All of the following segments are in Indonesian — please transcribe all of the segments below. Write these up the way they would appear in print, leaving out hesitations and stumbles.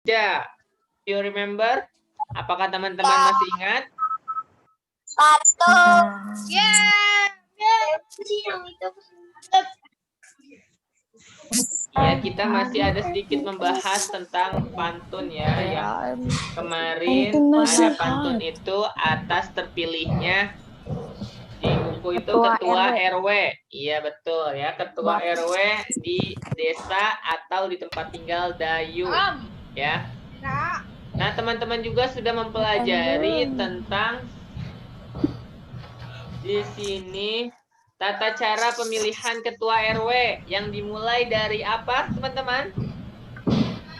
Ya, you remember? Apakah teman-teman masih ingat? Satu. Ya, kita masih ada sedikit membahas tentang pantun ya. Yang kemarin ada pantun itu atas terpilihnya di buku itu ketua RW. Iya betul ya, ketua RW di desa atau di tempat tinggal Dayu ya. Nah, teman-teman juga sudah mempelajari tentang di sini tata cara pemilihan ketua RW yang dimulai dari apa, teman-teman?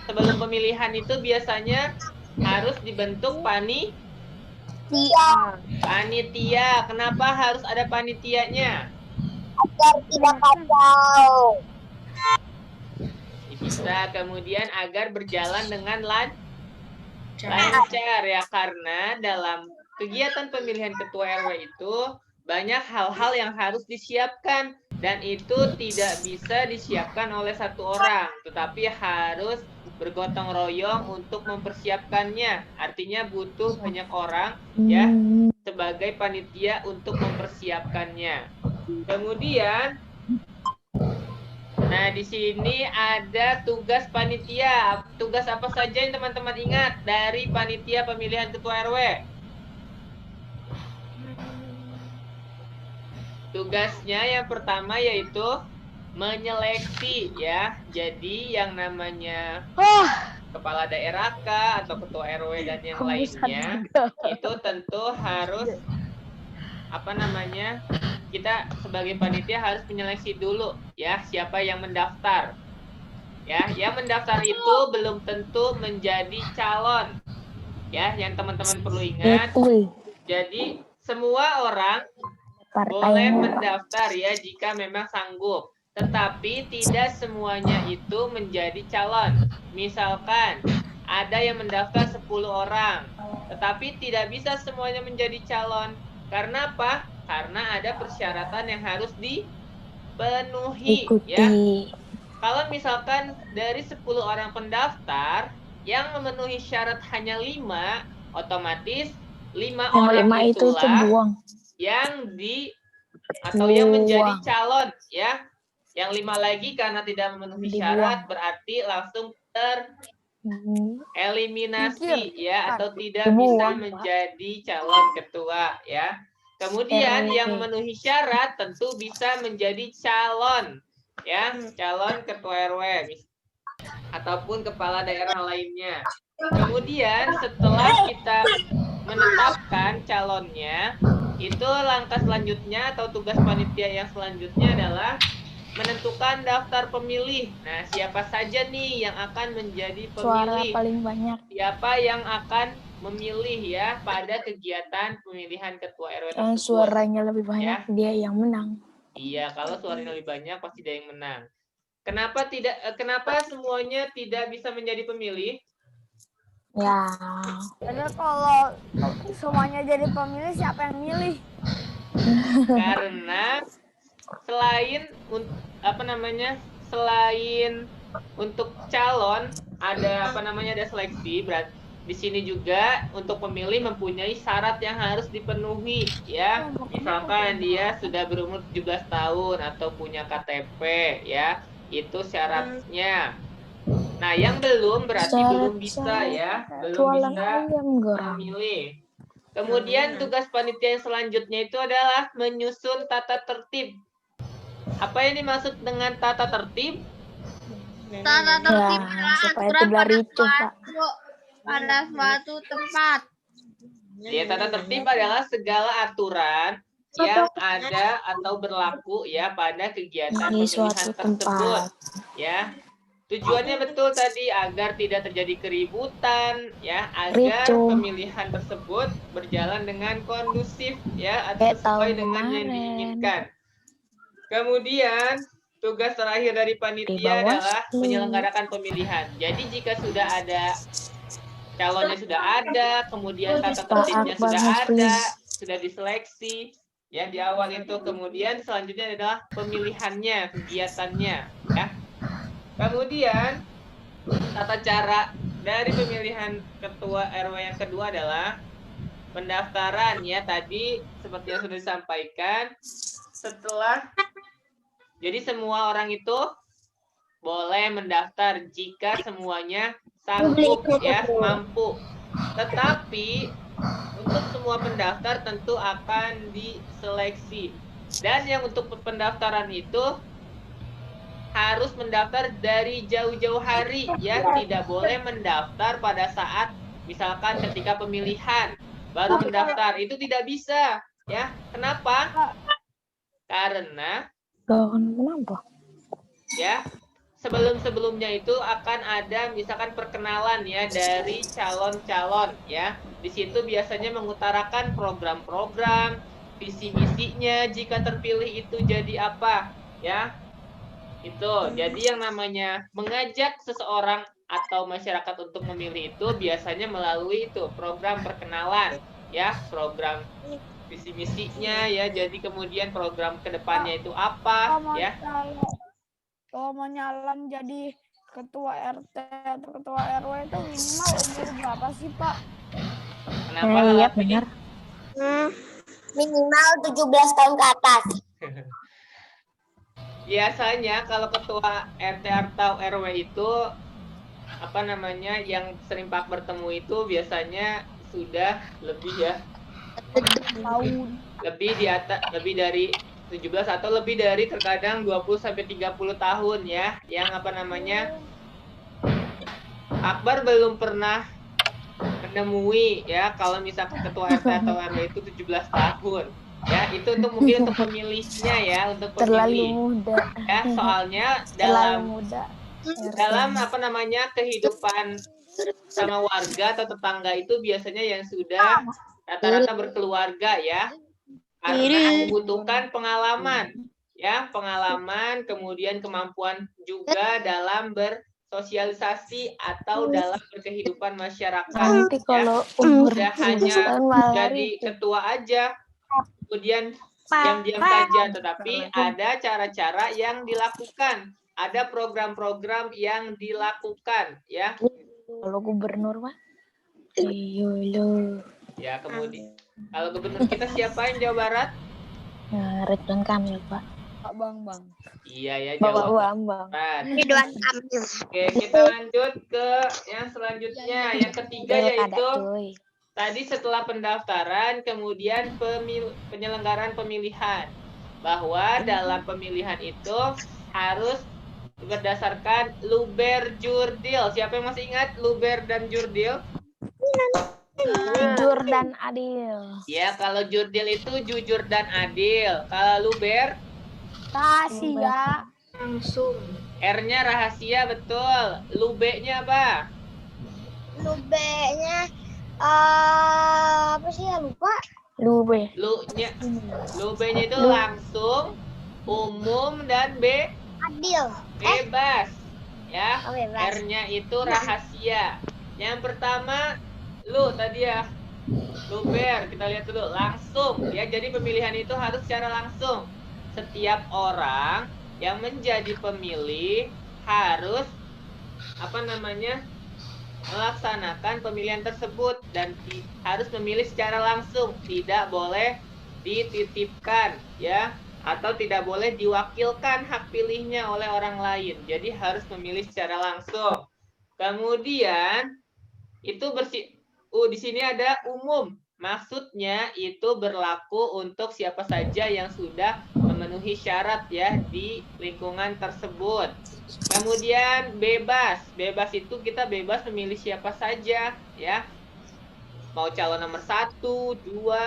Sebelum pemilihan itu biasanya harus dibentuk panitia. Kenapa harus ada panitianya? Agar tidak kacau. Bisa, kemudian agar berjalan dengan lancar ya, karena dalam kegiatan pemilihan ketua RW itu banyak hal-hal yang harus disiapkan dan itu tidak bisa disiapkan oleh satu orang, tetapi harus bergotong royong untuk mempersiapkannya. Artinya butuh banyak orang ya sebagai panitia untuk mempersiapkannya. Kemudian nah, di sini ada tugas panitia. Tugas apa saja yang teman-teman ingat dari panitia pemilihan ketua RW? Tugasnya yang pertama yaitu menyeleksi ya. Jadi yang namanya kepala daerah K atau ketua RW dan yang lainnya itu tentu harus kita sebagai panitia harus menyeleksi dulu ya siapa yang mendaftar. Ya, yang mendaftar itu belum tentu menjadi calon. Ya, yang teman-teman perlu ingat. Jadi semua orang boleh mendaftar ya jika memang sanggup. Tetapi tidak semuanya itu menjadi calon. Misalkan ada yang mendaftar 10 orang, tetapi tidak bisa semuanya menjadi calon. Karena apa? Karena ada persyaratan yang harus dipenuhi ya. Kalau misalkan dari 10 orang pendaftar yang memenuhi syarat hanya 5, otomatis 5 orang itulah yang yang menjadi calon ya. Yang 5 lagi karena tidak memenuhi syarat berarti langsung tereliminasi ya atau tidak bisa menjadi calon ketua ya. Kemudian yang memenuhi syarat tentu bisa menjadi calon ya, calon ketua RW ataupun kepala daerah lainnya. Kemudian setelah kita menetapkan calonnya, itu langkah selanjutnya atau tugas panitia yang selanjutnya adalah menentukan daftar pemilih. Nah, siapa saja nih yang akan menjadi pemilih? Suara paling banyak. Siapa yang akan memilih ya pada kegiatan pemilihan ketua RW tersebut? Suaranya lebih banyak, ya? Dia yang menang. Iya, kalau suaranya lebih banyak pasti dia yang menang. Kenapa semuanya tidak bisa menjadi pemilih? Ya. Karena kalau semuanya jadi pemilih, siapa yang milih? Karena selain untuk calon ada ada seleksi, berarti di sini juga untuk pemilih mempunyai syarat yang harus dipenuhi ya. Misalkan dia sudah berumur 17 tahun atau punya KTP ya, itu syaratnya. Nah, yang belum berarti belum bisa ya, belum bisa memilih. Kemudian tugas panitia yang selanjutnya itu adalah menyusun tata tertib. Apa yang dimaksud dengan tata tertib? Tata tertib adalah aturan pada suatu tempat. Ya, tata tertib adalah segala aturan yang ada atau berlaku ya pada kegiatan pemilihan tersebut. Ya. Tujuannya betul tadi agar tidak terjadi keributan ya, agar pemilihan tersebut berjalan dengan kondusif ya atau sesuai dengan yang diinginkan. Kemudian tugas terakhir dari panitia adalah menyelenggarakan pemilihan. Jadi jika sudah ada calonnya sudah ada, kemudian tata tertibnya sudah ada, sudah diseleksi ya di awal itu, kemudian selanjutnya adalah pemilihannya, kegiatannya ya. Kemudian tata cara dari pemilihan ketua RW yang kedua adalah pendaftaran ya. Tadi seperti yang sudah disampaikan, setelah jadi semua orang itu boleh mendaftar jika semuanya sanggup ya, mampu. Tetapi untuk semua pendaftar tentu akan diseleksi. Dan yang untuk pendaftaran itu harus mendaftar dari jauh-jauh hari ya, tidak boleh mendaftar pada saat misalkan ketika pemilihan baru mendaftar, itu tidak bisa ya. Kenapa? Karena Kenapa? ya sebelum-sebelumnya itu akan ada misalkan perkenalan ya dari calon-calon ya. Di situ biasanya mengutarakan program-program, visi misinya jika terpilih itu jadi apa ya. Itu. Jadi yang namanya mengajak seseorang atau masyarakat untuk memilih itu biasanya melalui itu program perkenalan ya, program visi misinya ya. Jadi kemudian program kedepannya itu apa ya. Kalau mau nyalon jadi ketua RT atau ketua RW itu minimal umur berapa sih, Pak? Kenapa Iya, Lapi? benar. Minimal 17 tahun ke atas. Biasanya kalau ketua RT atau RW itu apa namanya yang sering Pak bertemu itu biasanya sudah lebih ya, Tahun. lebih di atas, lebih dari 17 atau lebih dari terkadang 20 sampai 30 tahun ya, yang apa namanya Akbar belum pernah menemui ya kalau misalkan ketua RT atau RW itu 17 tahun. Ya, itu untuk mungkin untuk pemilihnya ya, untuk Terlalu pemilih. muda. Ya, soalnya Terlalu muda. dalam apa namanya kehidupan sama warga atau tetangga itu biasanya yang sudah rata-rata berkeluarga ya, karena membutuhkan pengalaman ya, pengalaman kemudian kemampuan juga dalam bersosialisasi atau dalam berkehidupan masyarakat. Nanti kalau ya. umur Tidak 17 hanya tahun malah jadi itu. ketua aja kemudian diam-diam saja, tetapi ada cara-cara yang dilakukan, ada program-program yang dilakukan ya. Kalau gubernur mah, iya lo. Ya, kemudian kalau gubernur kita siapa yang Jawa Barat? Nah, Ridwan Kamil, Pak. Pak Bang. Iya ya, Bapak Jawa Bambang. Barat. Ridwan Kamil. Oke, kita lanjut ke yang selanjutnya. Yang ketiga yaitu tadi setelah pendaftaran, kemudian penyelenggaraan pemilihan. Bahwa dalam pemilihan itu harus berdasarkan luber jurdil. Siapa yang masih ingat luber dan jurdil? Jujur dan adil. Ya, kalau jurdil itu jujur dan adil. Kalau luber, Rahasia. Langsung. R-nya rahasia, betul. Lube-nya apa? Lube-nya apa sih ya, lupa. Lube. Lube-nya itu langsung, umum, dan Adil. bebas. Ya, Oh, bebas. R-nya itu rahasia. Yang pertama, lu tadi ya, luber. Kita lihat dulu, langsung. Ya, jadi pemilihan itu harus secara langsung. Setiap orang yang menjadi pemilih harus apa namanya melaksanakan pemilihan tersebut dan harus memilih secara langsung, tidak boleh dititipkan ya, atau tidak boleh diwakilkan hak pilihnya oleh orang lain. Jadi harus memilih secara langsung. Kemudian itu di sini ada umum. Maksudnya itu berlaku untuk siapa saja yang sudah memenuhi syarat ya di lingkungan tersebut. Kemudian bebas. Bebas itu kita bebas memilih siapa saja ya. Mau calon nomor 1, 2,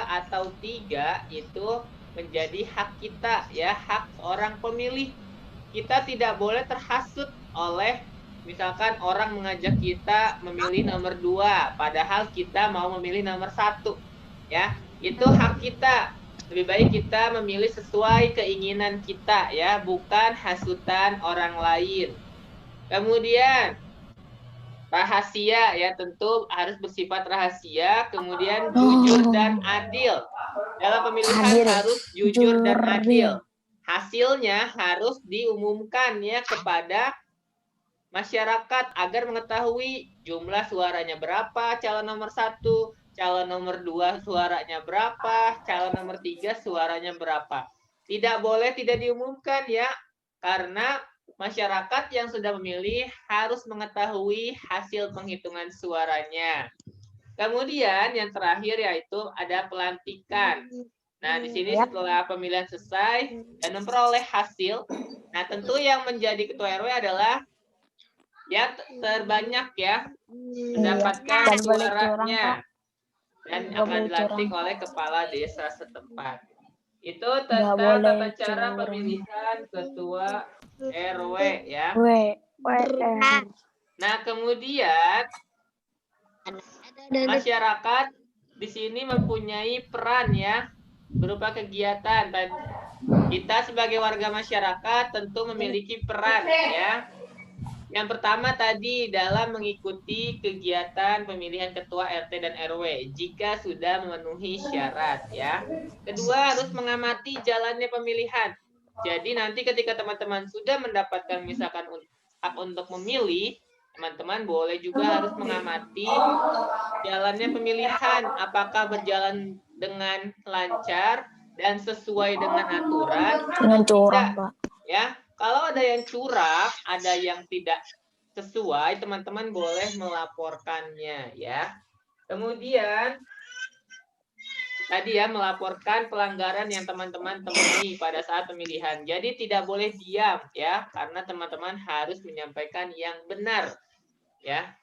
atau 3 itu menjadi hak kita ya, hak orang pemilih. Kita tidak boleh terhasut oleh misalkan orang mengajak kita memilih nomor 2, padahal kita mau memilih nomor 1. Ya, itu hak kita. Lebih baik kita memilih sesuai keinginan kita ya, bukan hasutan orang lain. Kemudian rahasia ya, tentu harus bersifat rahasia. Kemudian jujur dan adil. Dalam pemilihan harus jujur dan adil. Hasilnya harus diumumkan ya kepada masyarakat agar mengetahui jumlah suaranya berapa calon nomor 1, calon nomor 2 suaranya berapa, calon nomor 3 suaranya berapa. Tidak boleh tidak diumumkan ya, karena masyarakat yang sudah memilih harus mengetahui hasil penghitungan suaranya. Kemudian yang terakhir yaitu ada pelantikan. Nah, di sini setelah pemilihan selesai dan memperoleh hasil, nah tentu yang menjadi ketua RW adalah yang terbanyak ya mendapatkan Dan boleh curang, suaranya dan Nggak akan boleh dilantik curang. oleh kepala desa setempat. Itu Nggak tentang boleh tata cara curang. pemilihan ketua RW ya. Nah, kemudian masyarakat di sini mempunyai peran ya berupa kegiatan. Dan kita sebagai warga masyarakat tentu memiliki peran ya. Yang pertama tadi dalam mengikuti kegiatan pemilihan ketua RT dan RW jika sudah memenuhi syarat ya. Kedua, harus mengamati jalannya pemilihan. Jadi nanti ketika teman-teman sudah mendapatkan misalkan hak untuk memilih, teman-teman boleh juga harus mengamati jalannya pemilihan, apakah berjalan dengan lancar dan sesuai dengan aturan Dengan atau curang, tidak. Pak. Ya, kalau ada yang curang, ada yang tidak sesuai, teman-teman boleh melaporkannya ya. Kemudian tadi ya melaporkan pelanggaran yang teman-teman temui pada saat pemilihan. Jadi tidak boleh diam ya, karena teman-teman harus menyampaikan yang benar ya.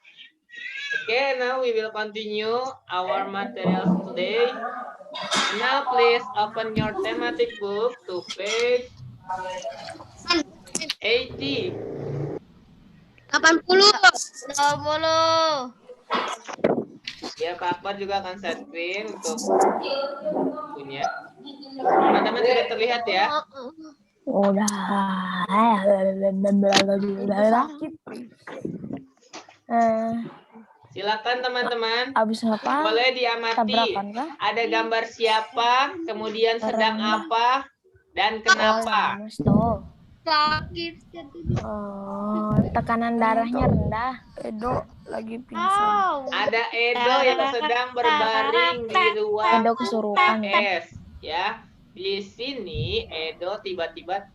Okay, now we will continue our materials today. Now please open your thematic book to page 80. 80. Ya, Pak Akbar juga akan set screen untuk punya. Teman-teman sudah terlihat ya? Udah. Sakit. Silakan teman-teman. Abis apa? Boleh diamati. Tabrakan kah? Ada gambar siapa, kemudian sedang apa, dan kenapa. Lemes tuh. Sakit. Oh, tekanan darahnya rendah. Edo lagi pingsan. Ada Edo yang sedang berbaring di ruang Edo kesurupan ya. UKS ya. Di sini Edo tiba-tiba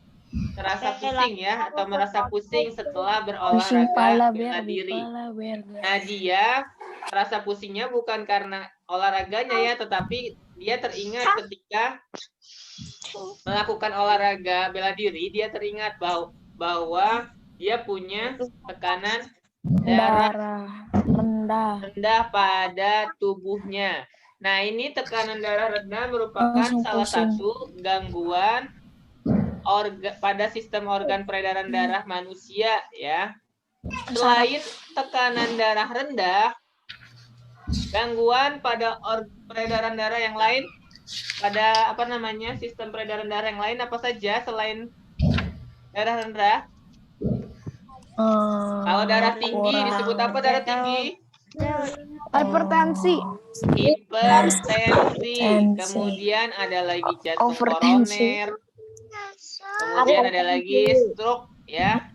terasa pusing ya, atau merasa pusing setelah Pusing pala berolahraga bela diri. ber. Nah, dia rasa pusingnya bukan karena olahraganya ya, tetapi dia teringat ketika melakukan olahraga bela diri, dia teringat bahwa dia punya tekanan darah Darah rendah. rendah pada tubuhnya. Nah, ini tekanan darah rendah merupakan Langsung salah pusing. satu gangguan pada sistem organ peredaran darah manusia ya. Selain tekanan darah rendah, gangguan pada peredaran darah yang lain, pada sistem peredaran darah yang lain apa saja selain darah rendah? Kalau darah tinggi disebut apa darah tinggi? Hipertensi. Hipertensi. Kemudian ada lagi jantung Overtensi. koroner. Kemudian ada lagi stroke ya.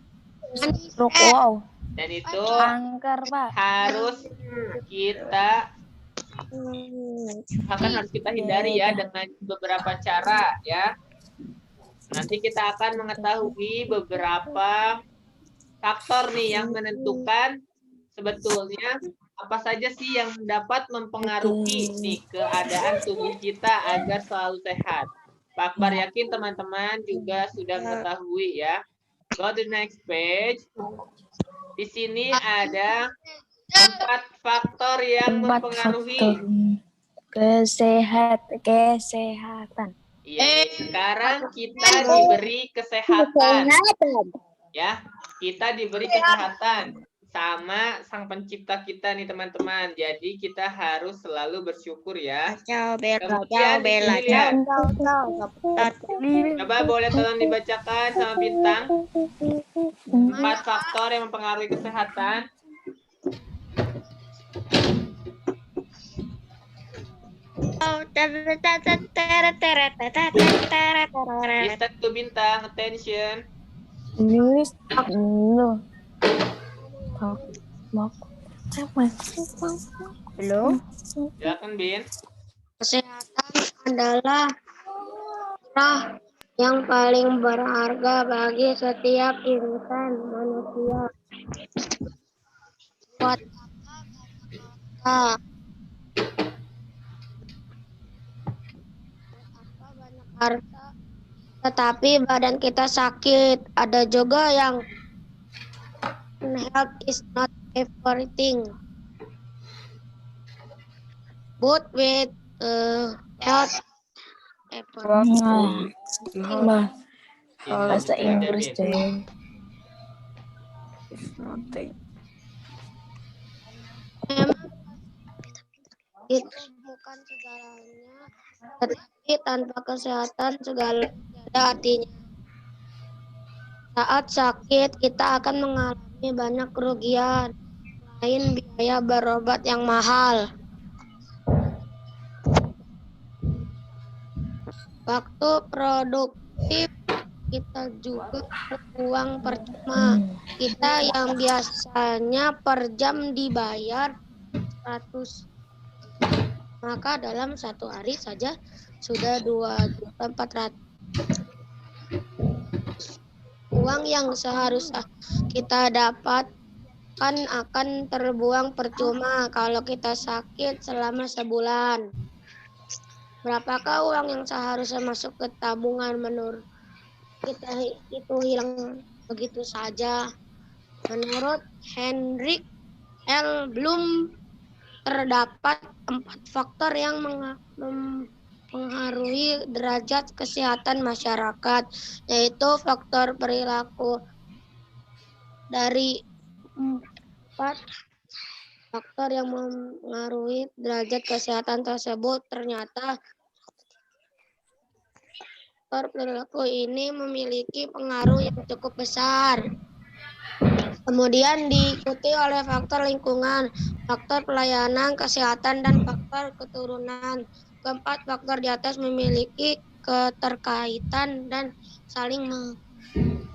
Stroke, wow. Dan itu Kanker, Pak. harus kita hindari ya dengan beberapa cara ya. Nanti kita akan mengetahui beberapa faktor nih yang menentukan sebetulnya apa saja sih yang dapat mempengaruhi nih keadaan tubuh kita agar selalu sehat. Pak Akbar yakin teman-teman juga sudah mengetahui ya. Go to the next page. Di sini ada 4 faktor yang 4 mempengaruhi. Kesehatan. Iya, sekarang kita diberi kesehatan. Ya, kita diberi kesehatan sama Sang Pencipta kita nih teman-teman. Jadi kita harus selalu bersyukur ya. Kemudian di sini lihat. Coba boleh tolong dibacakan sama Bintang. 4 faktor yang mempengaruhi kesehatan. Listen to Bintang, attention. List dulu. Halo? Silakan Bin. Kesehatan adalah yang paling berharga bagi setiap insan manusia. Buat apa banyak harta, tetapi badan kita sakit? Ada juga yang health is not everything, but with health everything. Bahasa Inggris deh. Nothing. Memang itu bukan segalanya, tetapi tanpa kesehatan segalanya tidak ada artinya. Saat sakit kita akan mengalami banyak kerugian, selain biaya berobat yang mahal. Waktu produktif kita juga terbuang percuma. Kita yang biasanya per jam dibayar 100, maka dalam satu hari saja sudah 2.400.000. Uang yang seharusnya kita dapatkan akan terbuang percuma kalau kita sakit selama sebulan. Berapakah uang yang seharusnya masuk ke tabungan menurut kita itu hilang begitu saja? Menurut Hendrik L. Bloom, terdapat 4 faktor yang mempengaruhi derajat kesehatan masyarakat, yaitu faktor perilaku. Dari 4 faktor yang mempengaruhi derajat kesehatan tersebut, ternyata faktor perilaku ini memiliki pengaruh yang cukup besar. Kemudian diikuti oleh faktor lingkungan, faktor pelayanan, kesehatan, dan faktor keturunan. Keempat faktor di atas memiliki keterkaitan dan saling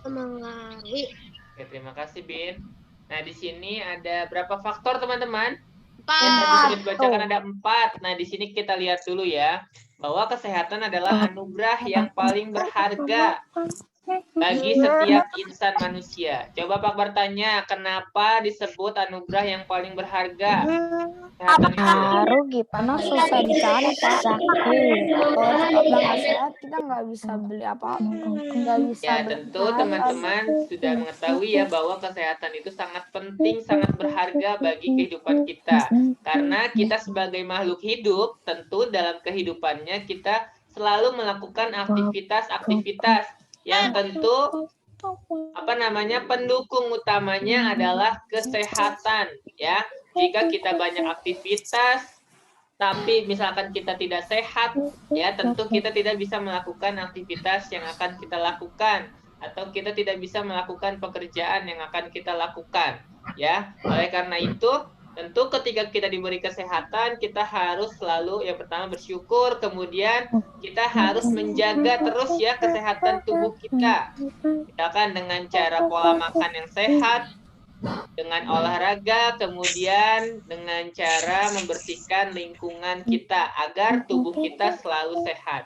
mempengaruhi. Oke, terima kasih Bin. Nah, di sini ada berapa faktor teman-teman? Yang tadi 4. sudah dibacakan ada 4. Nah, di sini kita lihat dulu ya, bahwa kesehatan adalah anugerah yang paling berharga bagi setiap insan manusia. Coba Pak bertanya, kenapa disebut anugerah yang paling berharga? Kesehatan itu. Baru gimana Susah dicari, Pak. sakit. Kalau kita udah nggak sehat, kita nggak bisa beli apa, nggak bisa Ya, beli tentu teman-teman sudah mengetahui ya bahwa kesehatan itu sangat penting, sangat berharga bagi kehidupan kita. Karena kita sebagai makhluk hidup, tentu dalam kehidupannya kita selalu melakukan aktivitas-aktivitas yang tentu pendukung utamanya adalah kesehatan ya. Jika kita banyak aktivitas tapi misalkan kita tidak sehat ya, tentu kita tidak bisa melakukan aktivitas yang akan kita lakukan atau kita tidak bisa melakukan pekerjaan yang akan kita lakukan ya. Oleh karena itu tentu ketika kita diberi kesehatan, kita harus selalu yang pertama bersyukur, kemudian kita harus menjaga terus ya kesehatan tubuh kita. Misalkan dengan cara pola makan yang sehat, dengan olahraga, kemudian dengan cara membersihkan lingkungan kita agar tubuh kita selalu sehat.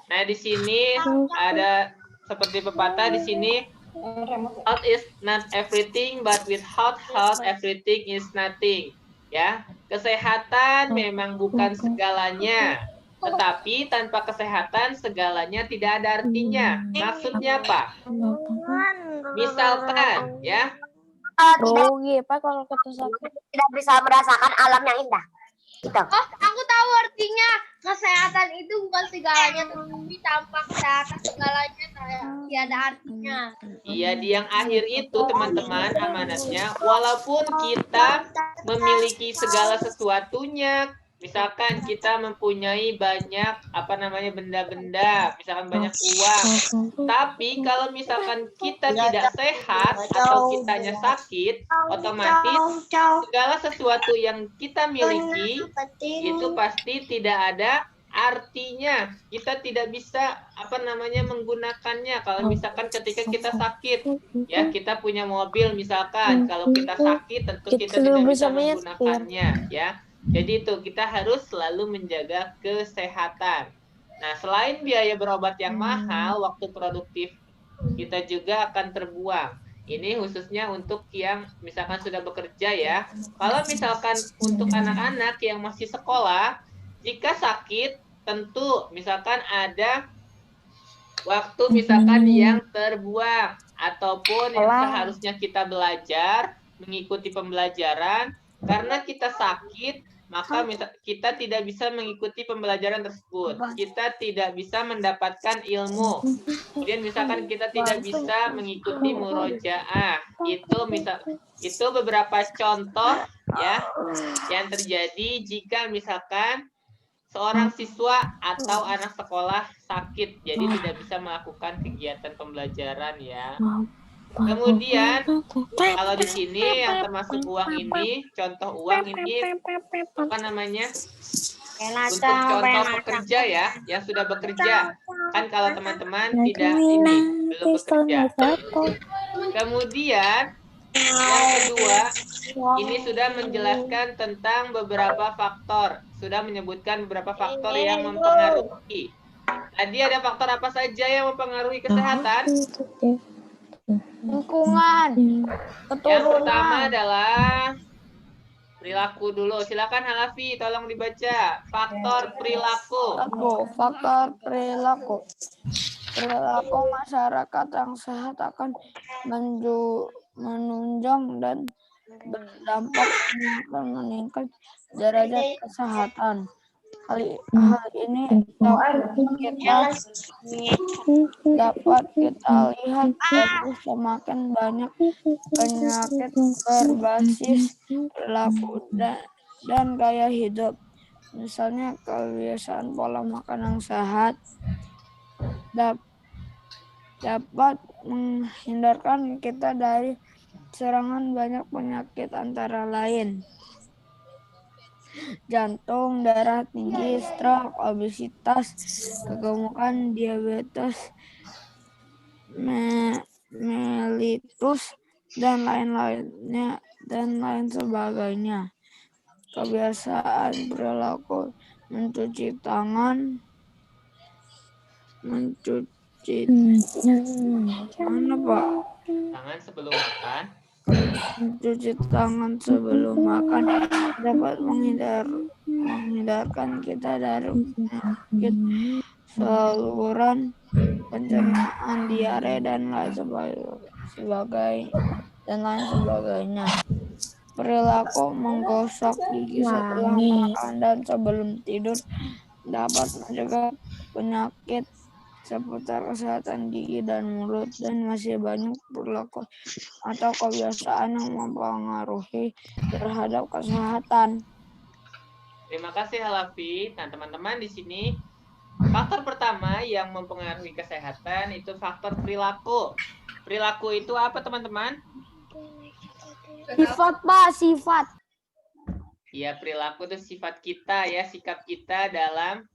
Nah, di sini ada seperti pepatah di sini, health is not everything, but without health everything is nothing. Ya, kesehatan memang bukan segalanya, tetapi tanpa kesehatan segalanya tidak ada artinya. Maksudnya apa? Misalkan, ya, Rugi Pak kalau kita sakit. Tidak bisa merasakan alam yang indah. Gitu. Oh, aku tahu artinya. Kesehatan itu bukan segalanya, tetapi tanpa kesehatan segalanya tiada artinya. Iya, di yang akhir itu teman-teman amanatnya, walaupun kita memiliki segala sesuatunya, misalkan kita mempunyai banyak benda-benda, misalkan banyak uang, tapi kalau misalkan kita tidak sehat atau kitanya sakit, otomatis segala sesuatu yang kita miliki itu pasti tidak ada Artinya kita tidak bisa menggunakannya kalau misalkan ketika kita sakit. Ya, kita punya mobil misalkan, kalau kita sakit tentu kita tidak bisa menggunakannya, ya. Jadi itu kita harus selalu menjaga kesehatan. Nah, selain biaya berobat yang mahal, waktu produktif kita juga akan terbuang. Ini khususnya untuk yang misalkan sudah bekerja ya. Kalau misalkan untuk anak-anak yang masih sekolah, jika sakit tentu misalkan ada waktu misalkan yang terbuang ataupun yang seharusnya kita belajar, mengikuti pembelajaran, karena kita sakit, maka kita tidak bisa mengikuti pembelajaran tersebut. Kita tidak bisa mendapatkan ilmu. Kemudian misalkan kita tidak bisa mengikuti murojaah. Itu beberapa contoh ya yang terjadi jika misalkan seorang siswa atau anak sekolah sakit, jadi tidak bisa melakukan kegiatan pembelajaran ya. Kemudian kalau di sini yang termasuk uang ini, contoh uang ini untuk contoh pekerja ya, yang sudah bekerja. Kan kalau teman-teman belum bekerja. Kemudian yang kedua, ini sudah menjelaskan tentang beberapa faktor. Sudah menyebutkan beberapa faktor yang mempengaruhi. Tadi ada faktor apa saja yang mempengaruhi kesehatan? Lingkungan, Yang pertama keturunan. adalah perilaku dulu. Silakan Halafi, tolong dibaca. Faktor perilaku. Faktor perilaku. Perilaku masyarakat yang sehat akan menunjang dan berdampak dan meningkat derajat kesehatan. Hal ini dapat kita lihat dari semakin banyak penyakit berbasis perilaku dan gaya hidup. Misalnya kebiasaan pola makan yang sehat dapat menghindarkan kita dari serangan banyak penyakit antara lain jantung, darah tinggi, stroke, obesitas, kegemukan, diabetes, mellitus, dan lain-lainnya dan lain sebagainya. Kebiasaan perilaku mencuci tangan, mana Pak? Tangan sebelum makan. Mencuci tangan sebelum makan dapat menghindarkan kita dari penyakit saluran pencernaan, diare dan lain sebagainya. Perilaku menggosok gigi setelah makan dan sebelum tidur dapat mencegah penyakit seputar kesehatan gigi dan mulut, dan masih banyak perilaku atau kebiasaan yang mempengaruhi terhadap kesehatan. Terima kasih Halafi. Nah, teman-teman di sini faktor pertama yang mempengaruhi kesehatan itu faktor perilaku. Perilaku itu apa, teman-teman? Sifat, Pak, sifat. Ya, perilaku itu sifat kita ya, sikap kita dalam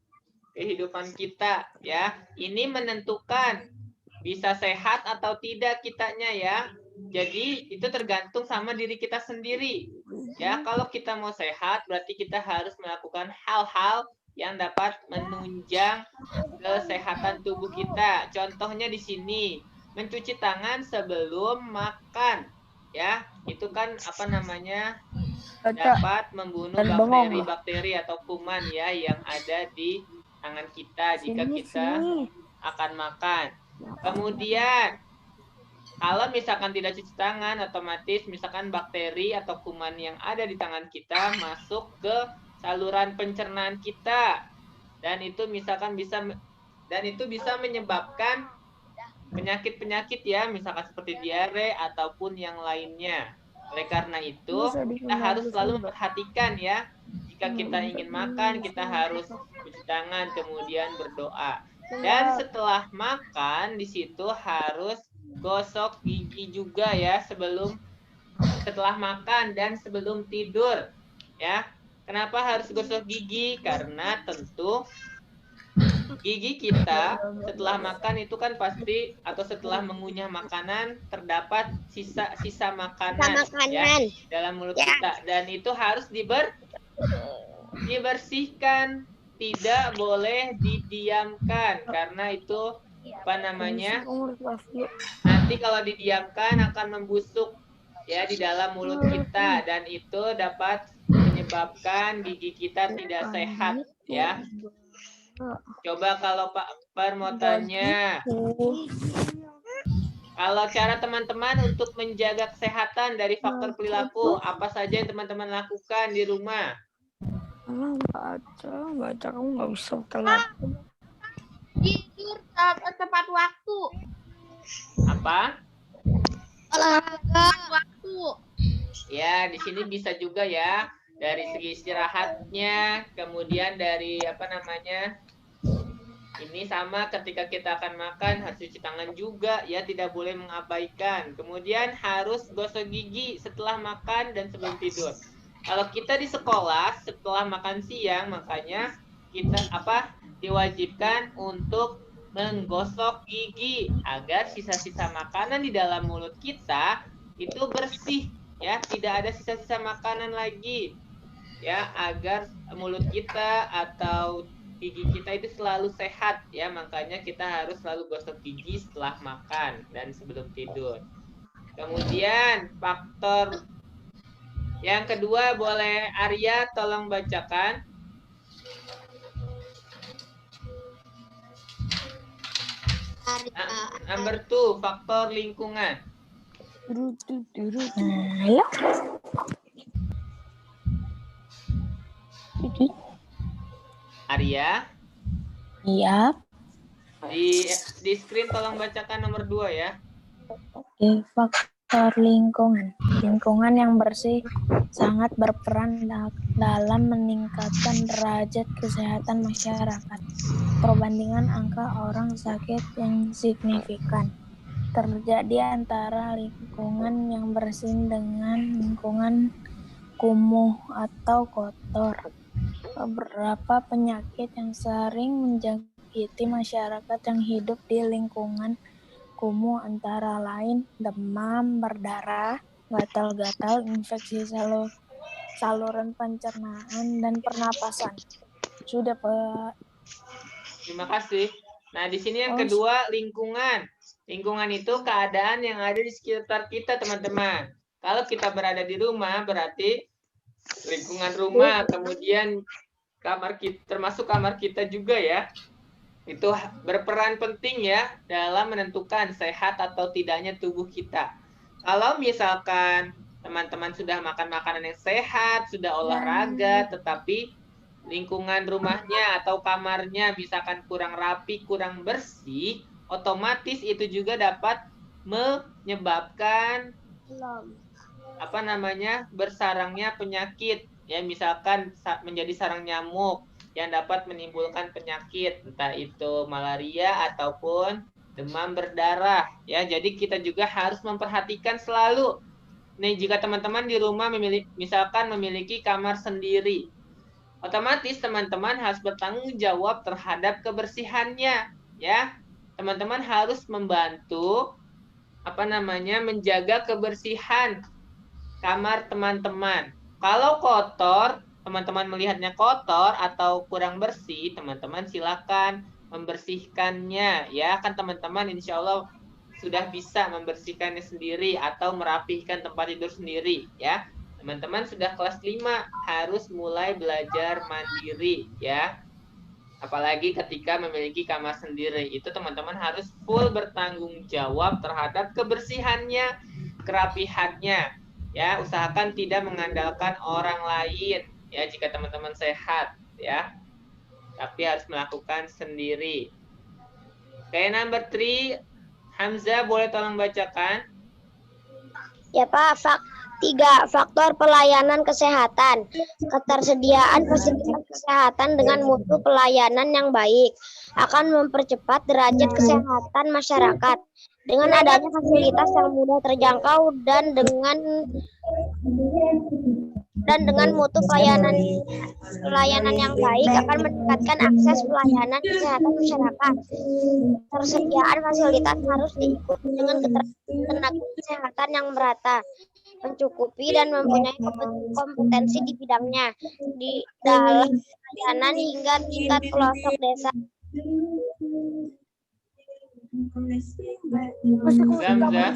kehidupan kita ya. Ini menentukan bisa sehat atau tidak kitanya ya. Jadi itu tergantung sama diri kita sendiri ya. Kalau kita mau sehat berarti kita harus melakukan hal-hal yang dapat menunjang kesehatan tubuh kita. Contohnya di sini mencuci tangan sebelum makan ya. Itu kan dapat membunuh bakteri atau kuman ya yang ada di tangan kita jika kita akan makan. Kemudian kalau misalkan tidak cuci tangan, otomatis misalkan bakteri atau kuman yang ada di tangan kita masuk ke saluran pencernaan kita, dan itu bisa menyebabkan penyakit-penyakit ya, misalkan seperti diare ataupun yang lainnya. Oleh karena itu kita harus selalu memperhatikan ya, jika kita ingin makan kita harus cuci tangan kemudian berdoa, dan setelah makan di situ harus gosok gigi juga ya, setelah makan dan sebelum tidur ya. Kenapa harus gosok gigi? Karena tentu gigi kita setelah makan itu kan pasti atau setelah mengunyah makanan terdapat sisa makanan, ya dalam mulut kita, dan itu harus dibersihkan, tidak boleh didiamkan karena itu apa namanya, nanti kalau didiamkan akan membusuk ya di dalam mulut kita, dan itu dapat menyebabkan gigi kita tidak sehat ya. Coba kalau Pak Akbar mau tanya, kalau cara teman-teman untuk menjaga kesehatan dari faktor perilaku, apa saja yang teman-teman lakukan di rumah? Baca kamu nggak bisa telat. Tidur tepat waktu. Apa? Olahraga. Waktu. Ya, di sini bisa juga ya. Dari segi istirahatnya, kemudian dari apa namanya, ini sama ketika kita akan makan harus cuci tangan juga ya, tidak boleh mengabaikan. Kemudian harus gosok gigi setelah makan dan sebelum tidur. Kalau kita di sekolah setelah makan siang, makanya kita diwajibkan untuk menggosok gigi agar sisa-sisa makanan di dalam mulut kita itu bersih ya, tidak ada sisa-sisa makanan lagi ya, agar mulut kita atau gigi kita itu selalu sehat ya, makanya kita harus selalu gosok gigi setelah makan dan sebelum tidur. Kemudian faktor yang kedua, boleh Arya tolong bacakan. Number 2, faktor lingkungan. Ya. Arya, Iya. di screen tolong bacakan nomor 2 ya. Oke, faktor lingkungan. Lingkungan yang bersih sangat berperan dalam meningkatkan derajat kesehatan masyarakat. Perbandingan angka orang sakit yang signifikan terjadi antara lingkungan yang bersih dengan lingkungan kumuh atau kotor. Beberapa penyakit yang sering menjangkiti masyarakat yang hidup di lingkungan kumuh antara lain demam berdarah, gatal-gatal, infeksi saluran pencernaan, dan pernapasan. Sudah, Pak. Terima kasih. Nah, di sini yang kedua, lingkungan. Lingkungan itu keadaan yang ada di sekitar kita, teman-teman. Kalau kita berada di rumah, berarti lingkungan rumah, kemudian kamar kita, termasuk kamar kita juga ya. Itu berperan penting ya dalam menentukan sehat atau tidaknya tubuh kita. Kalau misalkan teman-teman sudah makan makanan yang sehat, sudah olahraga, tetapi lingkungan rumahnya atau kamarnya misalkan kurang rapi, kurang bersih, otomatis itu juga dapat menyebabkan bersarangnya penyakit ya, misalkan menjadi sarang nyamuk yang dapat menimbulkan penyakit, entah itu malaria ataupun demam berdarah ya. Jadi kita juga harus memperhatikan selalu nih, jika teman-teman di rumah misalkan memiliki kamar sendiri, otomatis teman-teman harus bertanggung jawab terhadap kebersihannya ya. Teman-teman harus membantu menjaga kebersihan kamar teman-teman. Kalau kotor, teman-teman melihatnya kotor atau kurang bersih, teman-teman silakan membersihkannya ya. Kan teman-teman insya Allah sudah bisa membersihkannya sendiri atau merapihkan tempat tidur sendiri ya. Teman-teman sudah kelas 5 harus mulai belajar mandiri ya. Apalagi ketika memiliki kamar sendiri, itu teman-teman harus full bertanggung jawab terhadap kebersihannya, kerapihannya ya. Usahakan tidak mengandalkan orang lain ya jika teman-teman sehat ya, tapi harus melakukan sendiri. Oke, number 3, Hamzah boleh tolong bacakan. Ya Pak, 3. Faktor pelayanan kesehatan. Ketersediaan fasilitas kesehatan dengan mutu pelayanan yang baik akan mempercepat derajat kesehatan masyarakat. Dengan adanya fasilitas yang mudah terjangkau dan dengan mutu pelayanan pelayanan yang baik akan meningkatkan akses pelayanan kesehatan masyarakat. Ketersediaan fasilitas harus diikuti dengan ketersediaan tenaga kesehatan yang merata, mencukupi dan mempunyai kompetensi di bidangnya di dalam pelayanan hingga tingkat pelosok desa. Zamza,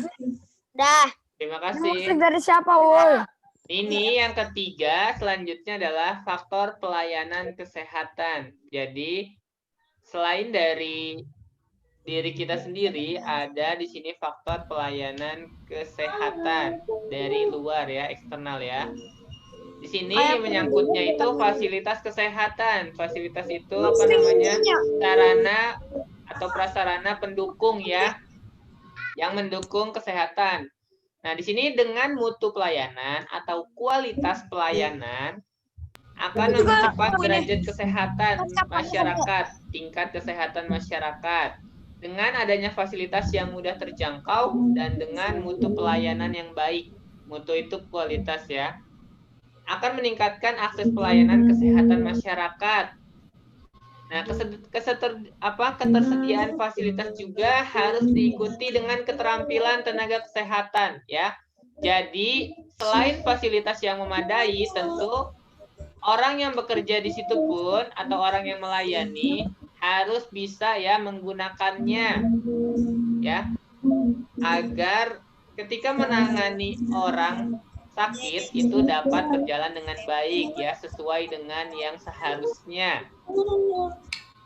Dah. terima Musik kasih. dari siapa, woi? Ini yang ketiga, selanjutnya adalah faktor pelayanan kesehatan. Jadi, selain dari diri kita sendiri, ada di sini faktor pelayanan kesehatan dari luar ya, eksternal ya. Di sini menyangkutnya itu fasilitas kesehatan. Fasilitas itu apa namanya? Sarana atau prasarana pendukung ya, yang mendukung kesehatan. Nah, di sini dengan mutu pelayanan atau kualitas pelayanan akan mempercepat derajat kesehatan masyarakat, tingkat kesehatan masyarakat. Dengan adanya fasilitas yang mudah terjangkau dan dengan mutu pelayanan yang baik. Mutu itu kualitas ya. Akan meningkatkan akses pelayanan kesehatan masyarakat. Nah, ketersediaan fasilitas juga harus diikuti dengan keterampilan tenaga kesehatan ya. Jadi, selain fasilitas yang memadai, tentu orang yang bekerja di situ pun atau orang yang melayani harus bisa ya menggunakannya ya, agar ketika menangani orang sakit itu dapat berjalan dengan baik ya, sesuai dengan yang seharusnya.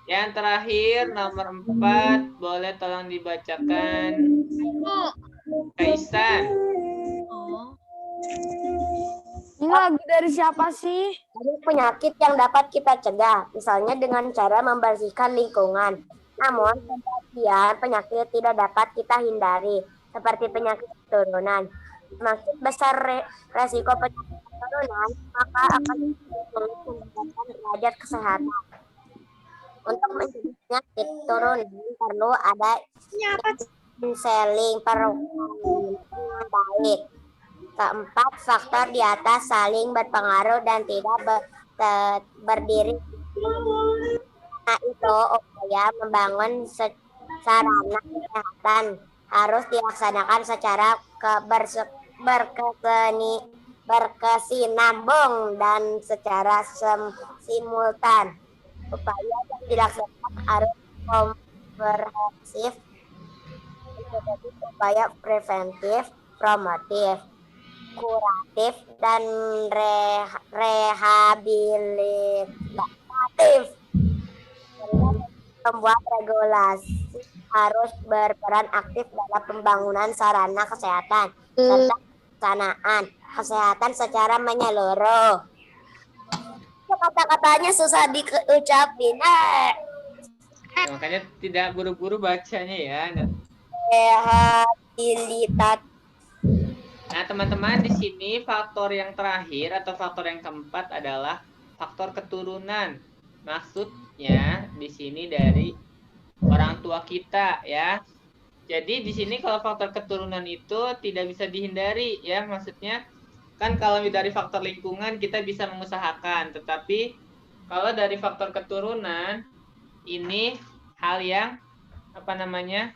Yang terakhir nomor 4, boleh tolong dibacakan Kaisan. Ini lagu dari siapa sih? Ada penyakit yang dapat kita cegah, misalnya dengan cara membersihkan lingkungan. Namun, sebagian penyakit tidak dapat kita hindari, seperti penyakit keturunan. Semakin besar resiko penyakit keturunan, maka akan meningkatkan derajat kesehatan. Untuk mencegah penyakit keturunan perlu ada konseling yang baik. Keempat, faktor di atas saling berpengaruh dan tidak berdiri. Nah, itu upaya membangun sarana kesehatan harus dilaksanakan secara berkesinambung dan secara simultan. Upaya yang dilaksanakan harus komprehensif, upaya preventif, promotif, kuratif, dan rehabilitatif. Pembuat regulasi harus berperan aktif dalam pembangunan sarana kesehatan serta pelaksanaan kesehatan secara menyeluruh. Kata-katanya susah diucapin. Makanya tidak buru-buru bacanya ya. Rehabilitatif. Nah, teman-teman, di sini faktor yang terakhir atau faktor yang keempat adalah faktor keturunan. Maksudnya di sini dari orang tua kita ya. Jadi di sini kalau faktor keturunan itu tidak bisa dihindari ya. Maksudnya kan kalau dari faktor lingkungan kita bisa mengusahakan, tetapi kalau dari faktor keturunan ini hal yang apa namanya?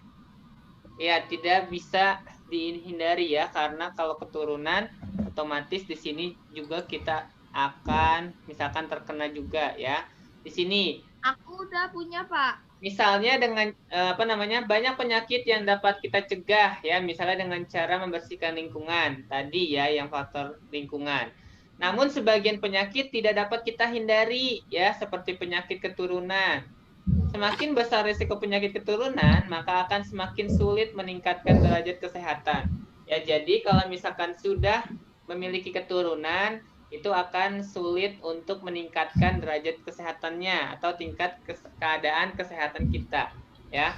Ya, tidak bisa dihindari ya, karena kalau keturunan otomatis di sini juga kita akan misalkan terkena juga ya. Di sini Aku udah punya, Pak. misalnya dengan banyak penyakit yang dapat kita cegah ya, misalnya dengan cara membersihkan lingkungan tadi ya, yang faktor lingkungan. Namun sebagian penyakit tidak dapat kita hindari ya, seperti penyakit keturunan. Semakin besar risiko penyakit keturunan, maka akan semakin sulit meningkatkan derajat kesehatan. Ya, jadi kalau misalkan sudah memiliki keturunan, itu akan sulit untuk meningkatkan derajat kesehatannya atau tingkat keadaan kesehatan kita. Ya,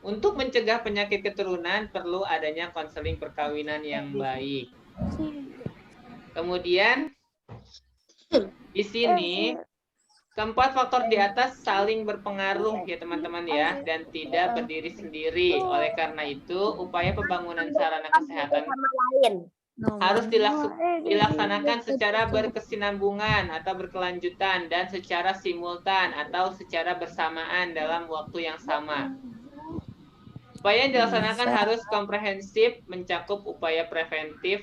untuk mencegah penyakit keturunan perlu adanya konseling perkawinan yang baik. Kemudian di sini keempat faktor di atas saling berpengaruh ya teman-teman ya, dan tidak berdiri sendiri. Oleh karena itu, upaya pembangunan sarana kesehatan sama lain. harus dilaksanakan secara berkesinambungan atau berkelanjutan dan secara simultan atau secara bersamaan dalam waktu yang sama. Upaya yang dilaksanakan harus komprehensif, mencakup upaya preventif,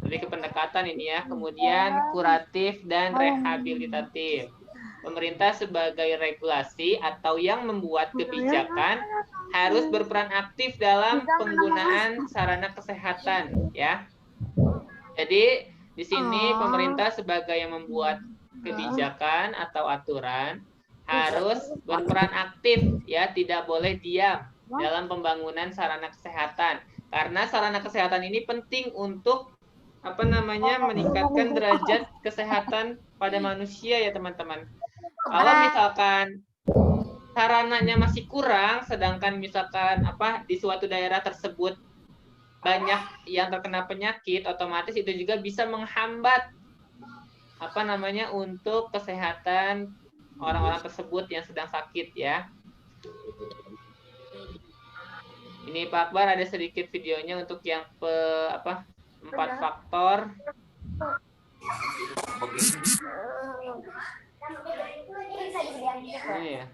lebih ke pendekatan ini ya, kemudian kuratif dan rehabilitatif. Pemerintah sebagai regulasi atau yang membuat kebijakan harus berperan aktif dalam penggunaan sarana kesehatan ya. Jadi di sini pemerintah sebagai yang membuat kebijakan atau aturan harus berperan aktif ya, tidak boleh diam dalam pembangunan sarana kesehatan. Karena sarana kesehatan ini penting untuk meningkatkan derajat kesehatan pada manusia ya teman-teman. Kalau misalkan sarananya masih kurang, sedangkan misalkan di suatu daerah tersebut banyak yang terkena penyakit, otomatis itu juga bisa menghambat untuk kesehatan orang-orang tersebut yang sedang sakit ya. Ini Pak Akbar ada sedikit videonya untuk yang 4 faktor. Ini ya.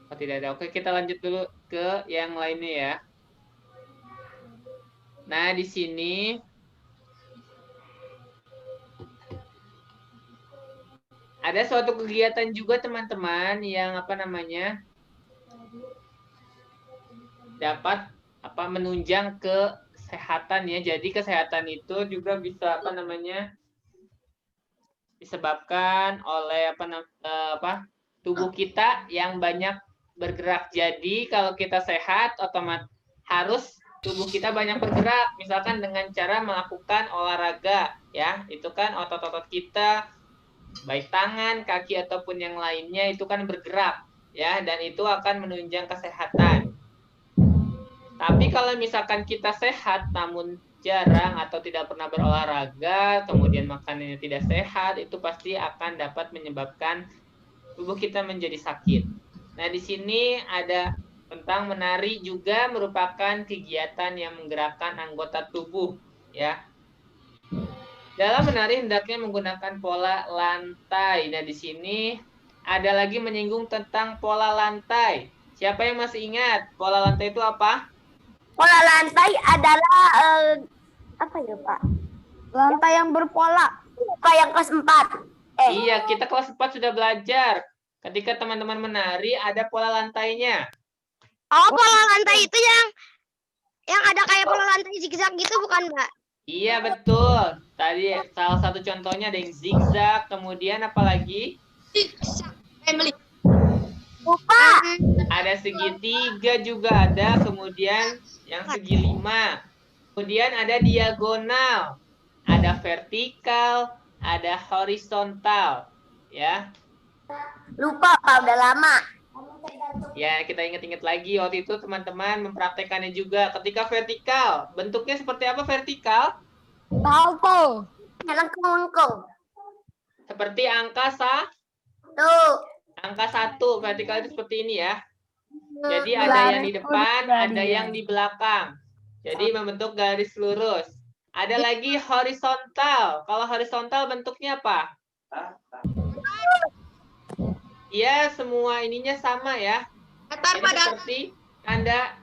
Oh, tidak ada. Oke, kita lanjut dulu ke yang lainnya ya. Nah, di sini ada suatu kegiatan juga teman-teman yang dapat menunjang kesehatan ya. Jadi kesehatan itu juga bisa disebabkan oleh tubuh kita yang banyak bergerak. Jadi kalau kita sehat, otomatis harus tubuh kita banyak bergerak. Misalkan dengan cara melakukan olahraga ya. Itu kan otot-otot kita baik tangan, kaki ataupun yang lainnya itu kan bergerak ya, dan itu akan menunjang kesehatan. Tapi kalau misalkan kita sehat namun jarang atau tidak pernah berolahraga, kemudian makanannya tidak sehat, itu pasti akan dapat menyebabkan tubuh kita menjadi sakit. Nah, di sini ada tentang menari juga merupakan kegiatan yang menggerakkan anggota tubuh ya. Dalam menari hendaknya menggunakan pola lantai. Nah, di sini ada lagi menyinggung tentang pola lantai. Siapa yang masih ingat pola lantai itu apa? Pola lantai adalah apa ya, Pak? Lantai yang berpola. Kayak yang kelas 4. Iya, kita kelas 4 sudah belajar. Ketika teman-teman menari ada pola lantainya. Oh, pola lantai itu yang ada kayak pola lantai zigzag gitu bukan, Mbak? Iya, betul. Tadi salah satu contohnya ada yang zigzag, kemudian apa lagi? Lupa. Ada segitiga juga ada, kemudian yang segi 5. Kemudian ada diagonal, ada vertikal, ada horizontal, ya. Lupa, Pak, udah lama. Ya, kita ingat-ingat lagi waktu itu teman-teman mempraktekannya juga. Ketika vertikal, bentuknya seperti apa vertikal? Salto. Lengkung-lengkung. Seperti angka angka 1, vertikal itu seperti ini ya. Jadi ada yang di depan, ada yang di belakang. Jadi membentuk garis lurus. Ada lagi horizontal. Kalau horizontal bentuknya apa? Ya, semua ininya sama ya. Jadi seperti tanda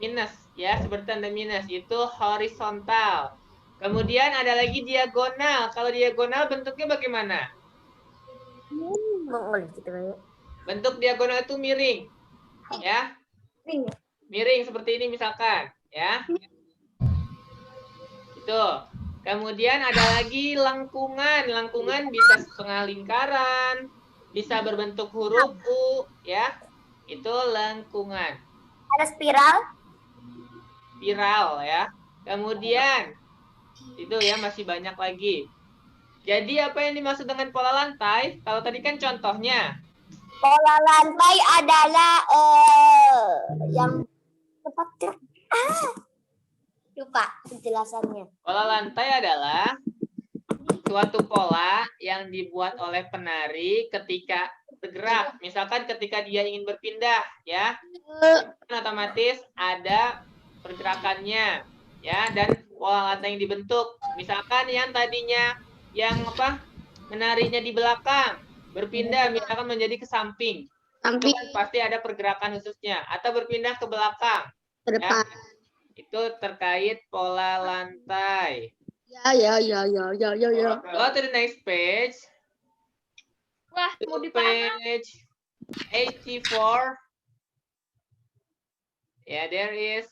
minus ya, seperti tanda minus itu horizontal. Kemudian ada lagi diagonal. Kalau diagonal bentuknya bagaimana? Bentuk diagonal itu miring. Ya. Miring seperti ini misalkan, ya. Itu. Kemudian ada lagi lengkungan. Lengkungan bisa setengah lingkaran, bisa berbentuk huruf U, ya. Itu lengkungan. Ada spiral. Spiral ya. Kemudian itu ya masih banyak lagi. Jadi apa yang dimaksud dengan pola lantai? Kalau tadi kan contohnya. Pola lantai adalah yang tepat. Lupa penjelasannya. Pola lantai adalah suatu pola yang dibuat oleh penari ketika bergerak. Misalkan ketika dia ingin berpindah, ya, otomatis ada pergerakannya, ya, dan pola lantai yang dibentuk. Misalkan yang tadinya menarinya di belakang, berpindah misalkan menjadi ke samping. Itu kan pasti ada pergerakan khususnya, atau berpindah ke belakang. Ya. Itu terkait pola lantai. Ya. Go to the next page. Wah, mau To dipanah. page 84. Ya, there is.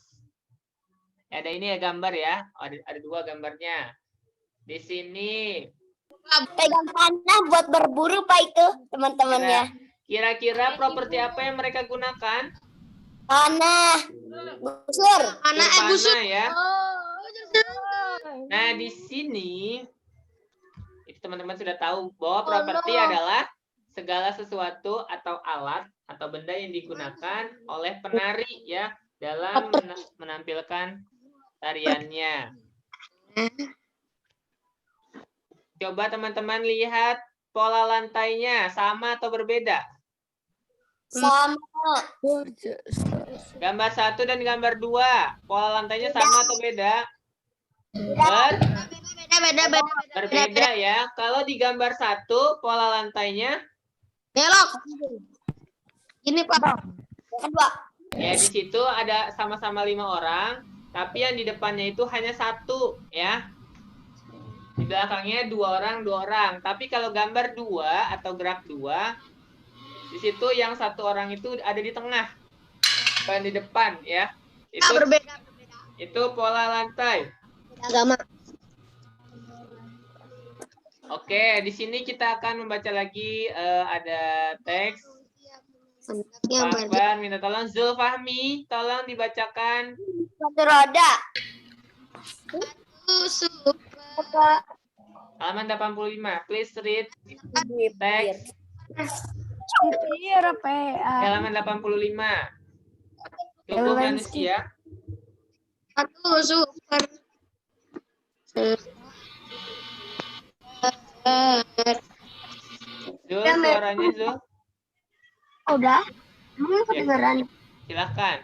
Ada ini ya gambar ya. Ada dua gambarnya. Di sini. Pegang panah buat berburu Pak itu teman-temannya. Kira-kira properti apa yang mereka gunakan? Panah. Busur. Berpanah ya. Nah, di sini itu teman-teman sudah tahu bahwa properti adalah segala sesuatu atau alat atau benda yang digunakan oleh penari ya dalam menampilkan tariannya. Coba teman-teman lihat pola lantainya sama atau berbeda? Sama. Gambar 1 dan gambar 2, pola lantainya sama atau beda? Berbeda ya. Kalau di gambar 1, pola lantainya Belok. Ini Pak. Kedua. ya di situ ada sama-sama 5 orang, tapi yang di depannya itu hanya 1 ya. Di belakangnya 2 orang. Tapi kalau gambar 2 atau gerak 2, di situ yang 1 orang itu ada di tengah, bukan di depan ya. Itu Berbeda. Itu pola lantai. Agama. Oke, di sini kita akan membaca lagi ada teks. Pak Akbar minta tolong. Zulfahmi, tolong dibacakan. Satu roda. Halaman 85. Please read teks. Supir PA. Halaman 85. Tubuh manusia. Satu super. Zul, suaranya Zul. Udah. Ya. Silahkan.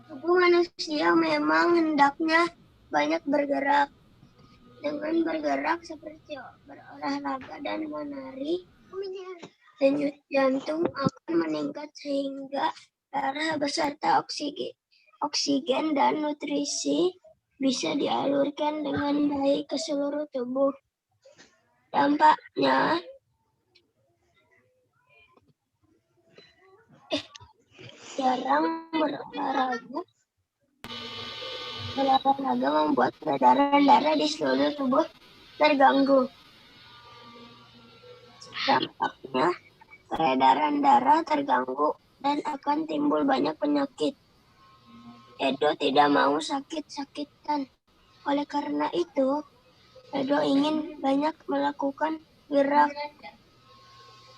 Tubuh manusia memang hendaknya banyak bergerak. Dengan bergerak seperti berolahraga dan menari, denyut jantung akan meningkat sehingga darah beserta oksigen dan nutrisi bisa dialurkan dengan baik ke seluruh tubuh. Dampaknya, jarang berolahraga membuat peredaran darah di seluruh tubuh terganggu. Dampaknya, peredaran darah terganggu dan akan timbul banyak penyakit. Edo tidak mau sakit-sakitan. Oleh karena itu, Edo ingin banyak melakukan gerak.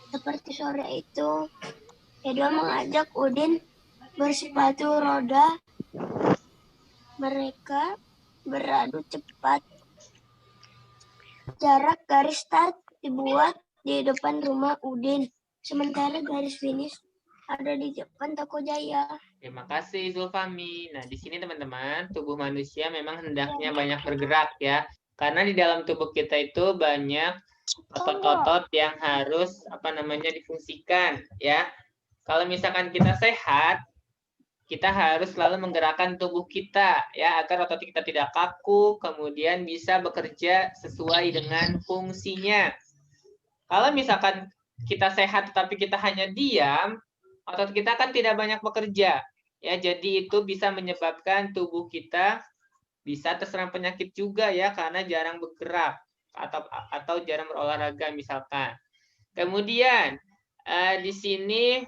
Seperti sore itu, Edo mengajak Udin bersepatu roda. Mereka beradu cepat. Jarak garis start dibuat di depan rumah Udin, sementara garis finish ada di depan Toko Jaya. Terima kasih Zulfahmi. Nah, di sini teman-teman, tubuh manusia memang hendaknya banyak bergerak ya. Karena di dalam tubuh kita itu banyak otot-otot yang harus difungsikan ya. Kalau misalkan kita sehat, kita harus selalu menggerakkan tubuh kita ya agar otot kita tidak kaku, kemudian bisa bekerja sesuai dengan fungsinya. Kalau misalkan kita sehat tetapi kita hanya diam, otot kita kan tidak banyak bekerja ya, jadi itu bisa menyebabkan tubuh kita bisa terserang penyakit juga ya karena jarang bergerak atau jarang berolahraga misalkan. Kemudian di sini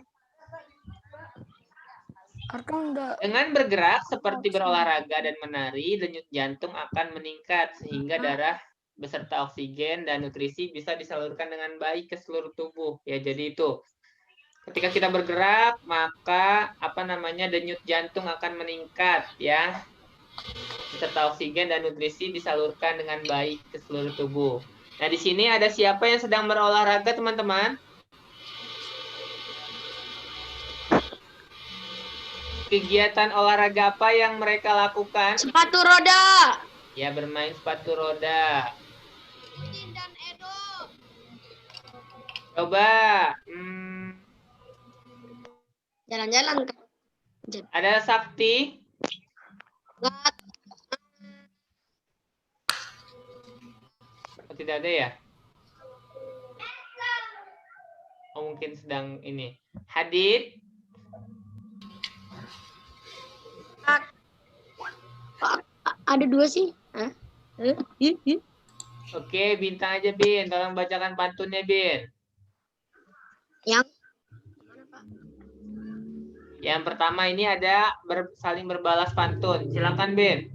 dengan bergerak seperti berolahraga dan menari, denyut jantung akan meningkat sehingga darah beserta oksigen dan nutrisi bisa disalurkan dengan baik ke seluruh tubuh ya. Jadi itu ketika kita bergerak maka denyut jantung akan meningkat ya, beserta oksigen dan nutrisi disalurkan dengan baik ke seluruh tubuh. Nah, di sini ada siapa yang sedang berolahraga, teman-teman? Kegiatan olahraga apa yang mereka lakukan? Sepatu roda. Ya, bermain sepatu roda. Udin dan Edo. Coba, Jalan-jalan ke ada Sakti? Enggak. Oh, tidak ada ya? Oh, mungkin sedang ini. Hadid? Ada dua sih. Hah? Oke, Bintang aja, Bin. Tolong bacakan pantunnya, Bin. Yang Yang pertama ini ada saling berbalas pantun. Silakan, Bin.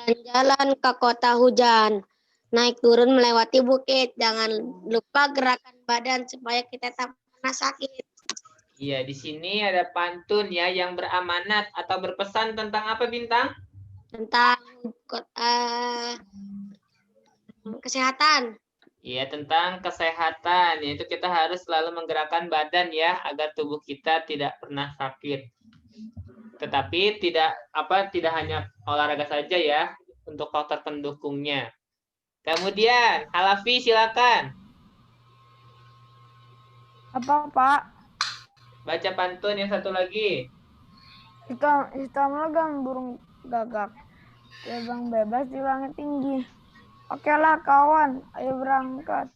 jalan-jalan ke kota hujan, naik turun melewati bukit. Jangan lupa gerakan badan supaya kita tak pernah sakit. Iya, di sini ada pantun ya yang beramanat atau berpesan tentang apa, Bintang? Tentang kesehatan. Iya, tentang kesehatan. Yaitu kita harus selalu menggerakkan badan ya agar tubuh kita tidak pernah sakit. Tetapi tidak hanya olahraga saja ya untuk faktor pendukungnya. Kemudian, Halafi silakan. Apa, Pak? Baca pantun yang satu lagi. Hitam legam burung gagak. Terbang bebas di langit tinggi. Oke lah kawan, ayo berangkat.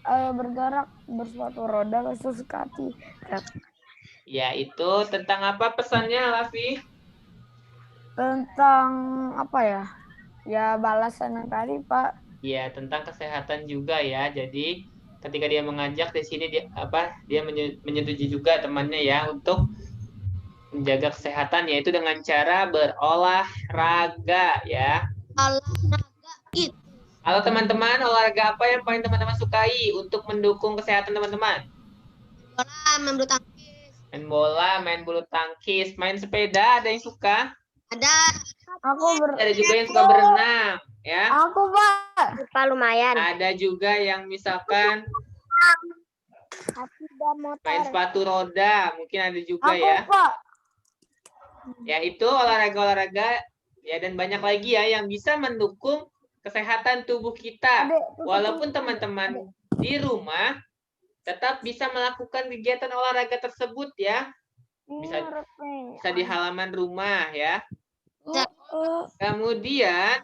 Ayo bergerak bersepatu roda sesekati. Ya, itu tentang apa pesannya, Halafi? Tentang apa ya? Ya balasan yang tadi, Pak. Ya, tentang kesehatan juga ya. Jadi ketika dia mengajak di sini dia menyetujui juga temannya ya untuk menjaga kesehatan yaitu dengan cara berolahraga ya. Olahraga itu. Halo teman-teman, olahraga apa yang paling teman-teman sukai untuk mendukung kesehatan teman-teman? Bola, main bulu tangkis. Main bola, main bulu tangkis, main sepeda, ada yang suka? Ada. Ada juga yang suka berenang ya. Aku, Pak. Lupa lumayan. Ada juga yang misalkan main sepatu roda, mungkin ada juga Aku, ya. Pak. Ya, itu olahraga-olahraga ya dan banyak lagi ya yang bisa mendukung kesehatan tubuh kita. Walaupun teman-teman di rumah tetap bisa melakukan kegiatan olahraga tersebut ya. Bisa di halaman rumah ya. Kemudian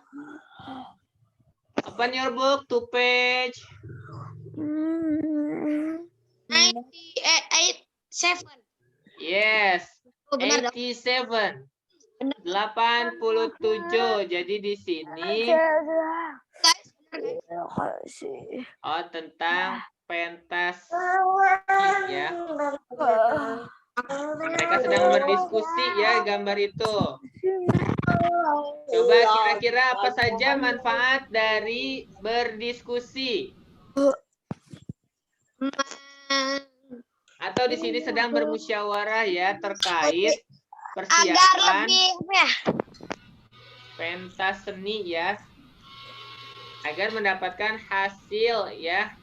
open your book to page 87. yes. Oh, benar dong. 87. 87. Jadi di sini tentang pentas ya. Mereka sedang berdiskusi ya gambar itu. Coba kira-kira apa saja manfaat dari berdiskusi? Atau di sini sedang bermusyawarah ya terkait Agar persiapan lebih pentas seni ya. Agar mendapatkan hasil ya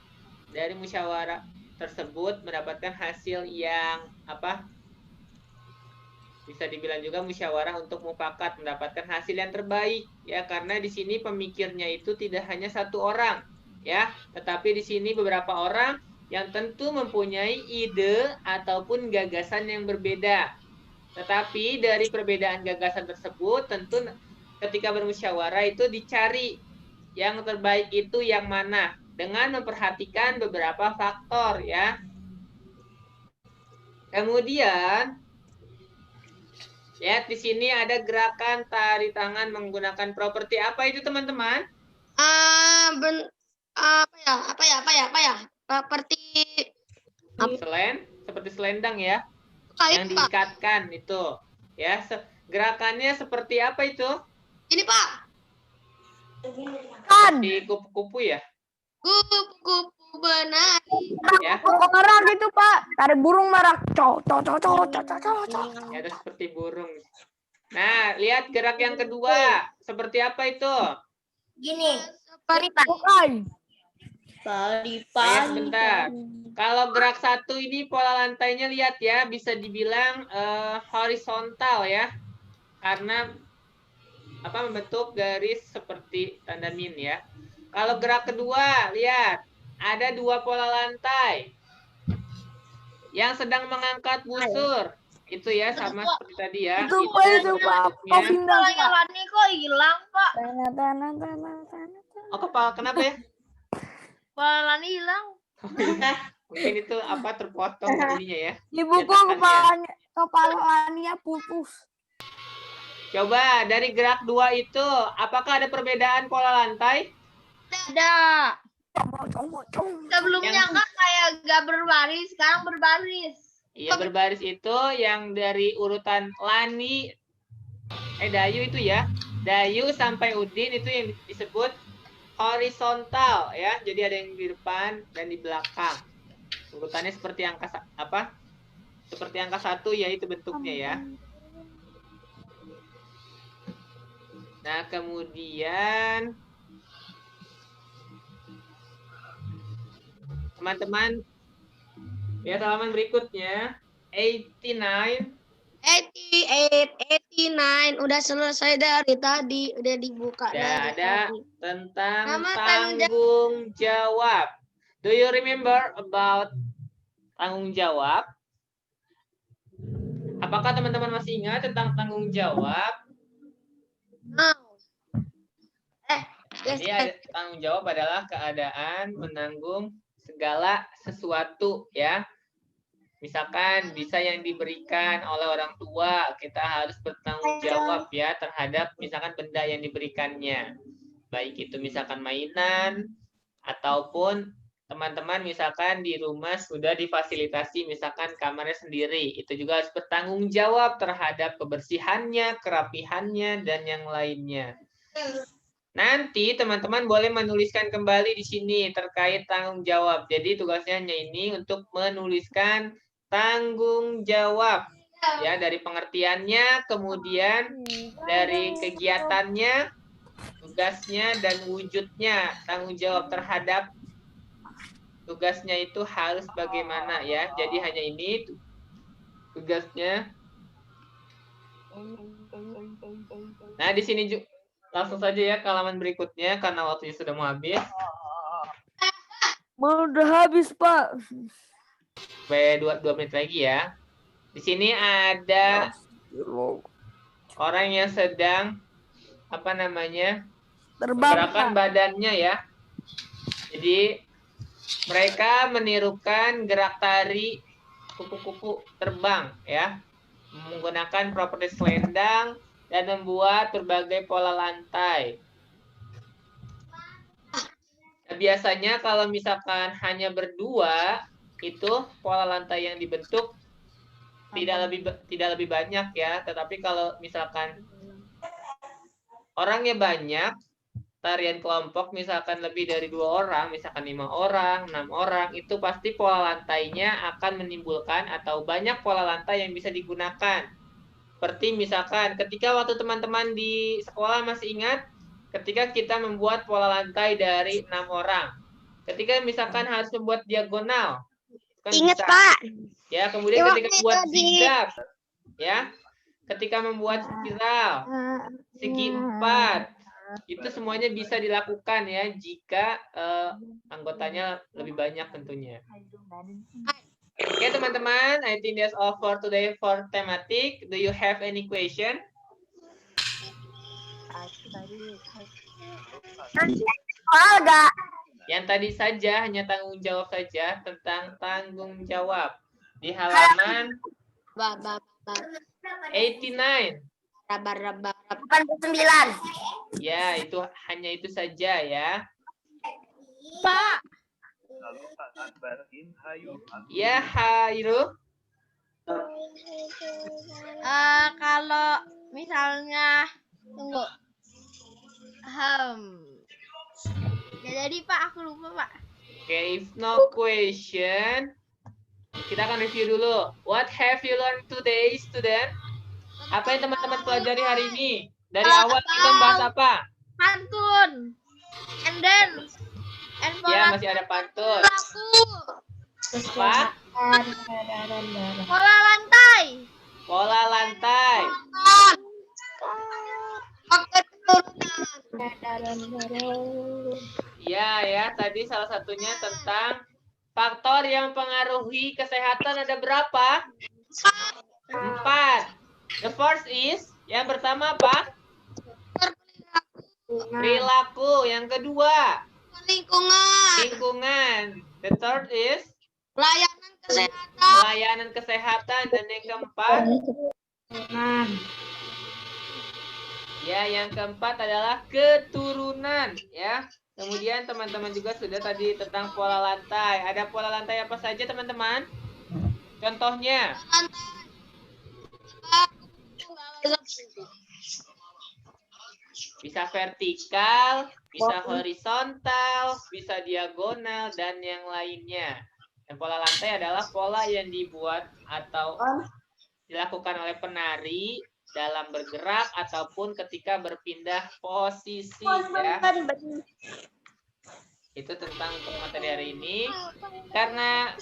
dari musyawarah tersebut mendapatkan hasil yang apa? Bisa dibilang juga musyawarah untuk mufakat mendapatkan hasil yang terbaik ya karena di sini pemikirnya itu tidak hanya satu orang ya, tetapi di sini beberapa orang yang tentu mempunyai ide ataupun gagasan yang berbeda. Tetapi dari perbedaan gagasan tersebut tentu ketika bermusyawarah itu dicari yang terbaik itu yang mana dengan memperhatikan beberapa faktor ya. Kemudian lihat di sini ada gerakan tari tangan menggunakan properti apa itu teman-teman? Seperti selendang ya. Yang diikatkan itu. Ya, gerakannya seperti apa itu? Ini Pak. Di kupu-kupu ya? Kupu-kupu benari. Ya. Merak gitu, Pak. Tarik burung merak. Cok. Ya, itu seperti burung. Nah, lihat gerak yang kedua. Seperti apa itu? Gini. Oke. Ya, sebentar. Kalau gerak 1 ini pola lantainya lihat ya, bisa dibilang horizontal ya. Karena membentuk garis seperti tanda min ya. Kalau gerak kedua, lihat ada 2 pola lantai yang sedang mengangkat busur. Itu ya sama seperti tadi ya. Itu Pak, itu Pak. Kok pindah Kepalanya Pak? Lani kok hilang, Pak? Oh, kepala kenapa ya? Kepala Lani hilang. Mungkin itu terpotong ininya ya. Di buku kepalanya putus. Coba dari gerak 2 itu, apakah ada perbedaan pola lantai? Ada. Sebelumnya kan kayak gak berbaris, sekarang berbaris. Iya, berbaris itu yang dari urutan Lani, Dayu itu ya. Dayu sampai Udin itu yang disebut horizontal ya. Jadi ada yang di depan dan di belakang. Urutannya seperti angka Seperti angka 1 ya, itu bentuknya ya. Nah, kemudian teman-teman lihat halaman berikutnya 89. 89 udah selesai dari tadi, udah dibuka Ya, dari ada tadi. tentang Nama tanggung jawab. Do you remember about tanggung jawab? Apakah teman-teman masih ingat tentang tanggung jawab? Jadi tanggung jawab adalah keadaan menanggung segala sesuatu ya. Misalkan bisa yang diberikan oleh orang tua, kita harus bertanggung jawab ya terhadap misalkan benda yang diberikannya. Baik itu misalkan mainan ataupun teman-teman misalkan di rumah sudah difasilitasi misalkan kamarnya sendiri, itu juga harus bertanggung jawab terhadap kebersihannya, kerapihannya dan yang lainnya. Nanti teman-teman boleh menuliskan kembali di sini terkait tanggung jawab. Jadi tugasnya hanya ini untuk menuliskan tanggung jawab ya, dari pengertiannya, kemudian dari kegiatannya, tugasnya dan wujudnya. Tanggung jawab terhadap tugasnya itu harus bagaimana ya. Jadi hanya ini tugasnya. Nah, di sini juga langsung saja ya ke halaman berikutnya karena waktunya sudah mau habis. Udah habis, Pak. Sampai 2 menit lagi ya. Di sini ada orang yang sedang menggerakkan badannya ya. Jadi mereka menirukan gerak tari kupu-kupu terbang ya, menggunakan properti selendang dan membuat berbagai pola lantai. Nah, biasanya kalau misalkan hanya berdua, itu pola lantai yang dibentuk tidak lebih banyak ya. Tetapi kalau misalkan orangnya banyak, tarian kelompok misalkan lebih dari 2 orang, misalkan 5 orang, 6 orang, itu pasti pola lantainya akan menimbulkan atau banyak pola lantai yang bisa digunakan. Seperti misalkan ketika waktu teman-teman di sekolah masih ingat, ketika kita membuat pola lantai dari 6 orang. Ketika misalkan harus membuat diagonal. Kan Ingat, bisa. Pak. Ya, kemudian ketika membuat zigzag. Ya. Ketika membuat spiral, segi 4. Itu semuanya bisa dilakukan ya jika anggotanya lebih banyak tentunya. Oke teman-teman, I think that's all for today for thematic. Do you have any question? Ada. Yang tadi saja hanya tanggung jawab saja tentang tanggung jawab di halaman 89. 89. Ya, itu hanya itu saja ya. Pak. Ya, Hairu. Kalau misalnya tunggu. Ya jadi Pak, aku lupa Pak. Okay, if no question, kita akan review dulu. What have you learned today, student? Apa yang teman-teman pelajari hari ini? Dari awal kita membahas apa? Pantun. responden. And Ya, masih ada pantun. Apa? Pola lantai. Pola lantai. Ya, tadi salah satunya tentang faktor yang mempengaruhi kesehatan ada berapa? 4. The first is, yang pertama apa? Perilaku. Yang kedua, lingkungan. The third is pelayanan kesehatan. Dan yang keempat, ya, yang keempat adalah keturunan, ya. Kemudian teman-teman juga sudah tadi tentang pola lantai. Ada pola lantai apa saja, teman-teman? Contohnya. Bisa vertikal, bisa horizontal, bisa diagonal, dan yang lainnya. Dan pola lantai adalah pola yang dibuat atau dilakukan oleh penari dalam bergerak ataupun ketika berpindah posisi, ya. Itu tentang untuk materi hari ini. Karena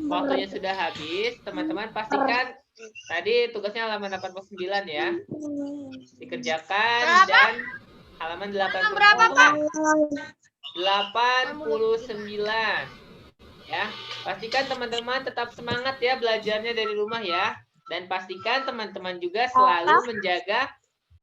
waktunya sudah habis, teman-teman pastikan tadi tugasnya halaman 89 ya. Dikerjakan dan halaman 89. Ya, pastikan teman-teman tetap semangat ya belajarnya dari rumah ya. Dan pastikan teman-teman juga selalu menjaga